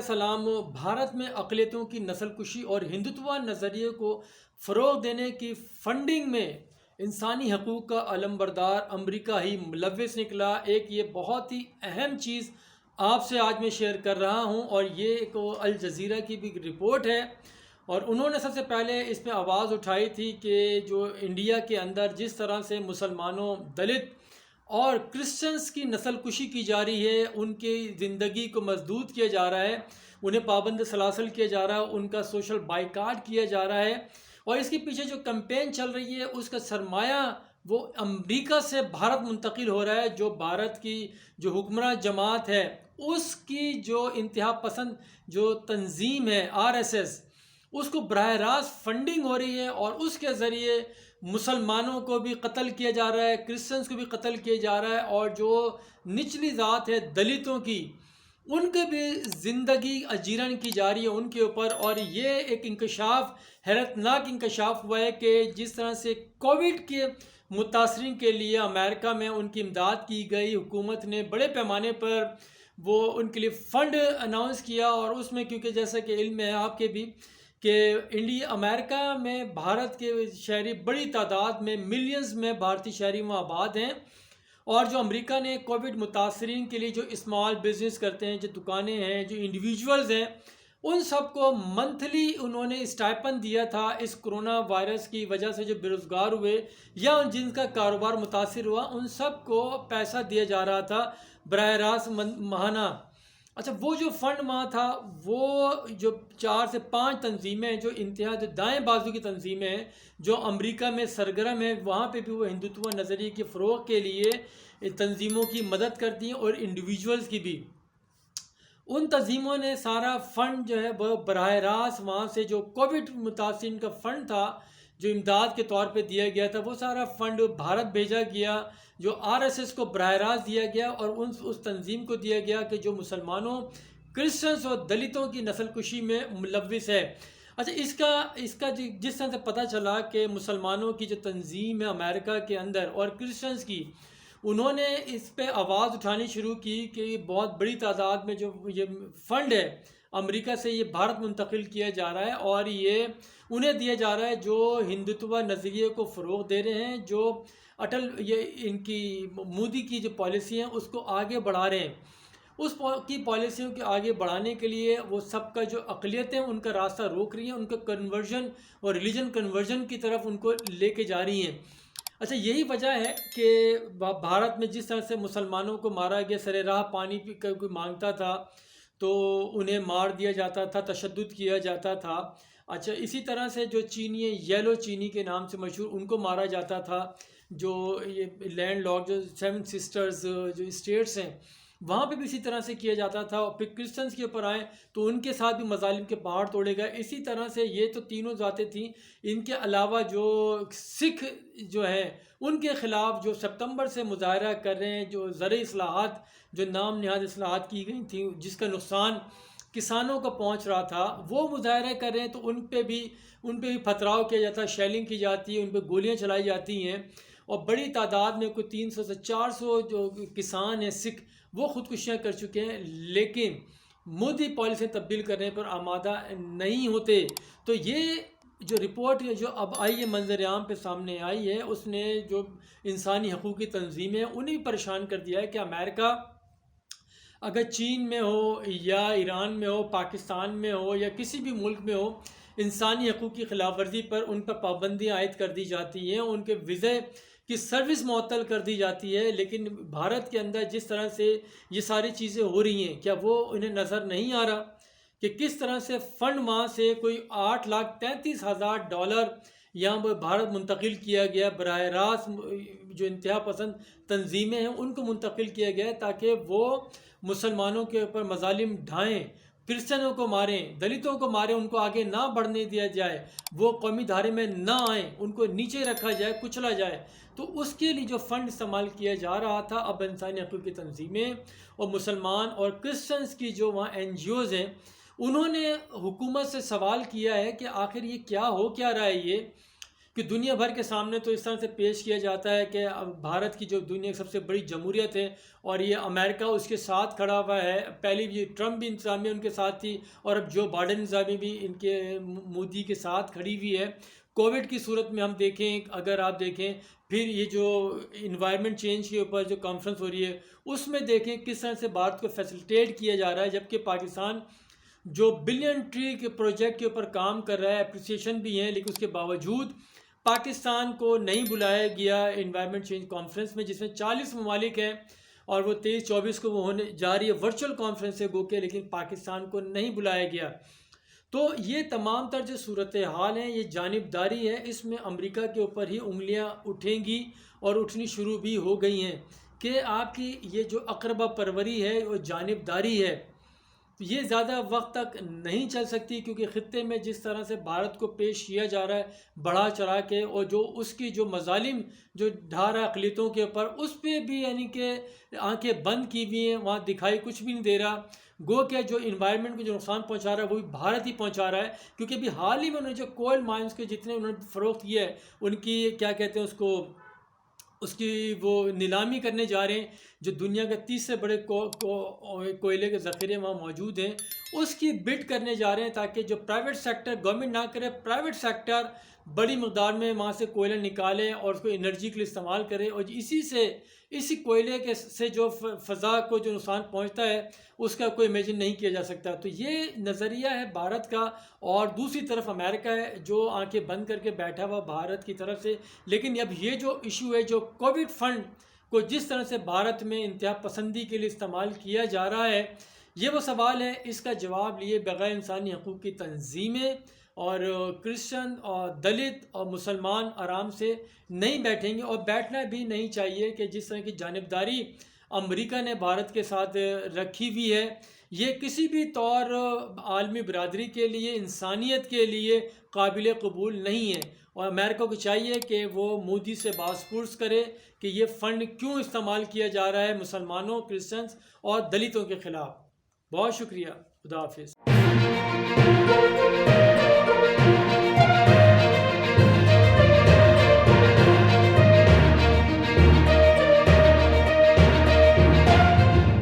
کا سلام۔ بھارت میں اقلیتوں کی نسل کشی اور ہندوتوا نظریے کو فروغ دینے کی فنڈنگ میں انسانی حقوق کا علمبردار امریکہ ہی ملوث نکلا۔ ایک یہ بہت ہی اہم چیز آپ سے آج میں شیئر کر رہا ہوں، اور یہ ایک الجزیرہ کی بھی رپورٹ ہے، اور انہوں نے سب سے پہلے اس پہ آواز اٹھائی تھی کہ جو انڈیا کے اندر جس طرح سے مسلمانوں، دلت اور کرسچنز کی نسل کشی کی جا رہی ہے، ان کی زندگی کو مسدود کیا جا رہا ہے، انہیں پابند سلاسل کیا جا رہا ہے، ان کا سوشل بائیکاٹ کیا جا رہا ہے، اور اس کے پیچھے جو کمپین چل رہی ہے اس کا سرمایہ وہ امریکہ سے بھارت منتقل ہو رہا ہے۔ جو بھارت کی جو حکمراں جماعت ہے، اس کی جو انتہا پسند جو تنظیم ہے RSS، اس کو براہ راست فنڈنگ ہو رہی ہے، اور اس کے ذریعے مسلمانوں کو بھی قتل کیا جا رہا ہے، کرسچنز کو بھی قتل کیا جا رہا ہے، اور جو نچلی ذات ہے دلتوں کی، ان کے بھی زندگی اجیرن کی جا رہی ہے ان کے اوپر۔ اور یہ ایک انکشاف، حیرت ناک انکشاف ہوا ہے کہ جس طرح سے کووڈ کے متاثرین کے لیے امریکہ میں ان کی امداد کی گئی، حکومت نے بڑے پیمانے پر وہ ان کے لیے فنڈ اناؤنس کیا، اور اس میں کیونکہ جیسا کہ علم ہے آپ کے بھی کہ امریکہ میں بھارت کے شہری بڑی تعداد میں، ملینز میں بھارتی شہری وہاں آباد ہیں، اور جو امریکہ نے کووڈ متاثرین کے لیے جو اسمال بزنس کرتے ہیں، جو دکانیں ہیں، جو انڈیویجولز ہیں، ان سب کو منتھلی انہوں نے اسٹائپن دیا تھا۔ اس کرونا وائرس کی وجہ سے جو بے روزگار ہوئے یا جن کا کاروبار متاثر ہوا، ان سب کو پیسہ دیا جا رہا تھا براہ راست ماہانہ۔ اچھا، وہ جو فنڈ وہاں تھا، وہ جو 4 سے 5 تنظیمیں جو انتہا جو دائیں بازو کی تنظیمیں ہیں، جو امریکہ میں سرگرم ہیں، وہاں پہ بھی وہ ہندوتوا نظریے کے فروغ کے لیے تنظیموں کی مدد کرتی ہیں، اور انڈیویجولز کی بھی۔ ان تنظیموں نے سارا فنڈ جو ہے وہ براہ راست وہاں سے جو کووڈ متاثرین کا فنڈ تھا، جو امداد کے طور پہ دیا گیا تھا، وہ سارا فنڈ بھارت بھیجا گیا، جو RSS کو براہ راست دیا گیا، اور اس تنظیم کو دیا گیا کہ جو مسلمانوں، کرسچنز اور دلتوں کی نسل کشی میں ملوث ہے۔ اچھا، اس کا جس طرح سے پتہ چلا کہ مسلمانوں کی جو تنظیم ہے امریکہ کے اندر اور کرسچنز کی، انہوں نے اس پہ آواز اٹھانی شروع کی کہ یہ بہت بڑی تعداد میں جو یہ فنڈ ہے امریکہ سے یہ بھارت منتقل کیا جا رہا ہے، اور یہ انہیں دیا جا رہا ہے جو ہندوتوا نظریے کو فروغ دے رہے ہیں، جو یہ ان کی مودی کی جو پالیسی ہیں اس کو آگے بڑھا رہے ہیں۔ اس کی پالیسیوں کے آگے بڑھانے کے لیے وہ سب کا جو اقلیتیں ان کا راستہ روک رہی ہیں، ان کا کنورژن اور ریلیجن کنورژن کی طرف ان کو لے کے جا رہی ہیں۔ اچھا، یہی وجہ ہے کہ بھارت میں جس طرح سے مسلمانوں کو مارا گیا، سر راہ پانی کوئی مانگتا تھا تو انہیں مار دیا جاتا تھا، تشدد کیا جاتا تھا۔ اچھا، اسی طرح سے جو چینی یلو چینی کے نام سے مشہور، ان کو مارا جاتا تھا۔ جو یہ لینڈ لاک جو 7 سسٹرز جو اسٹیٹس ہیں، وہاں پہ بھی اسی طرح سے کیا جاتا تھا۔ اور پھر کرسچنز کے اوپر آئیں تو ان کے ساتھ بھی مظالم کے پہاڑ توڑے گئے۔ اسی طرح سے یہ تو تینوں ذاتیں تھیں، ان کے علاوہ جو سکھ جو ہیں ان کے خلاف جو سپتمبر سے مظاہرہ کر رہے ہیں، جو زرعی اصلاحات، جو نام نہاد اصلاحات کی گئی تھیں، جس کا نقصان کسانوں کو پہنچ رہا تھا، وہ مظاہرے کر رہے ہیں، تو ان پہ بھی پتھراؤ کیا جاتا ہے، شیلنگ کی جاتی ہے، ان پہ گولیاں چلائی جاتی ہیں، اور بڑی تعداد میں کوئی 300 سے 400 جو کسان ہیں سکھ، وہ خودکشیاں کر چکے ہیں، لیکن مودی پالیسی تبدیل کرنے پر آمادہ نہیں ہوتے۔ تو یہ جو رپورٹ جو اب آئی ہے، منظر عام پہ سامنے آئی ہے، اس نے جو انسانی حقوقی تنظیمیں انہیں بھی پریشان کر دیا ہے کہ امریکہ اگر چین میں ہو یا ایران میں ہو، پاکستان میں ہو یا کسی بھی ملک میں ہو، انسانی حقوق کی خلاف ورزی پر ان پر پابندیاں عائد کر دی جاتی ہیں، ان کے ویزے کی سروس معطل کر دی جاتی ہے، لیکن بھارت کے اندر جس طرح سے یہ ساری چیزیں ہو رہی ہیں، کیا وہ انہیں نظر نہیں آ رہا کہ کس طرح سے فنڈ وہاں سے کوئی $8,33,000 یہاں بھارت منتقل کیا گیا، براہ راست جو انتہا پسند تنظیمیں ہیں ان کو منتقل کیا گیا تاکہ وہ مسلمانوں کے اوپر مظالم ڈھائیں، کرسچنوں کو ماریں، دلتوں کو ماریں، ان کو آگے نہ بڑھنے دیا جائے، وہ قومی دھارے میں نہ آئیں، ان کو نیچے رکھا جائے، کچلا جائے۔ تو اس کے لیے جو فنڈ استعمال کیا جا رہا تھا، اب انسانی حقوق کی تنظیمیں اور مسلمان اور کرسچنز کی جو وہاں NGOs ہیں، انہوں نے حکومت سے سوال کیا ہے کہ آخر یہ کیا ہو کیا رہا ہے، کہ دنیا بھر کے سامنے تو اس طرح سے پیش کیا جاتا ہے کہ اب بھارت کی جو دنیا کی سب سے بڑی جمہوریت ہے اور یہ امریکہ اس کے ساتھ کھڑا ہوا ہے. پہلی یہ ٹرمپ بھی انتظامیہ ان کے ساتھ تھی اور اب جو بائیڈن انتظامیہ بھی ان کے مودی کے ساتھ کھڑی ہوئی ہے. کووڈ کی صورت میں ہم دیکھیں، اگر آپ دیکھیں پھر یہ جو انوائرمنٹ چینج کے اوپر جو کانفرنس ہو رہی ہے اس میں دیکھیں کس طرح سے بھارت کو فیسیلیٹیٹ کیا جا رہا ہے، جبکہ پاکستان جو بلین ٹری کے پروجیکٹ کے اوپر کام کر رہا ہے، اپریسیشن بھی ہیں، لیکن اس کے باوجود پاکستان کو نہیں بلایا گیا انوائرمنٹ چینج کانفرنس میں، جس میں 40 ممالک ہیں اور وہ 23-24 کو وہ ہونے جا رہی ہے. ورچوئل کانفرنس ہے گو کے، لیکن پاکستان کو نہیں بلایا گیا. تو یہ تمام تر جو صورتحال ہیں یہ جانبداری ہے. اس میں امریکہ کے اوپر ہی انگلیاں اٹھیں گی اور اٹھنی شروع بھی ہو گئی ہیں کہ آپ کی یہ جو اقربا پروری ہے وہ جانبداری ہے. یہ زیادہ وقت تک نہیں چل سکتی، کیونکہ خطے میں جس طرح سے بھارت کو پیش کیا جا رہا ہے بڑھا چڑھا کے، اور جو اس کی جو مظالم جو ڈھا رہا ہے اقلیتوں کے اوپر، اس پہ بھی یعنی کہ آنکھیں بند کی ہوئی ہیں، وہاں دکھائی کچھ بھی نہیں دے رہا. گو کہ جو انوائرمنٹ کو جو نقصان پہنچا رہا ہے وہ بھی بھارت ہی پہنچا رہا ہے، کیونکہ ابھی حال ہی میں انہوں نے جو کوئل مائنس کے جتنے انہوں نے فروخت کیا ہے ان کی کیا کہتے ہیں اس کی وہ نیلامی کرنے جا رہے ہیں. جو دنیا کے 30 سے بڑے کوئلے کے ذخیرے وہاں موجود ہیں اس کی بڈ کرنے جا رہے ہیں، تاکہ جو پرائیویٹ سیکٹر گورنمنٹ نہ کرے، پرائیویٹ سیکٹر بڑی مقدار میں وہاں سے کوئلہ نکالے اور اس کو انرجی کے لیے استعمال کرے، اور اسی کوئلے کے سے جو فضا کو جو نقصان پہنچتا ہے اس کا کوئی امیجن نہیں کیا جا سکتا. تو یہ نظریہ ہے بھارت کا، اور دوسری طرف امریکہ ہے جو آنکھیں بند کر کے بیٹھا ہوا بھارت کی طرف سے. لیکن اب یہ جو ایشو ہے، جو کووڈ فنڈ کو جس طرح سے بھارت میں انتہا پسندی کے لیے استعمال کیا جا رہا ہے، یہ وہ سوال ہے. اس کا جواب لیے بغیر انسانی حقوق کی تنظیمیں اور کرسچن اور دلت اور مسلمان آرام سے نہیں بیٹھیں گے، اور بیٹھنا بھی نہیں چاہیے کہ جس طرح کی جانبداری امریکہ نے بھارت کے ساتھ رکھی ہوئی ہے یہ کسی بھی طور عالمی برادری کے لیے، انسانیت کے لیے قابل قبول نہیں ہے. اور امریکہ کو چاہیے کہ وہ مودی سے باز پرس کرے کہ یہ فنڈ کیوں استعمال کیا جا رہا ہے مسلمانوں، کرسچنز اور دلتوں کے خلاف. بہت شکریہ. خدا حافظ.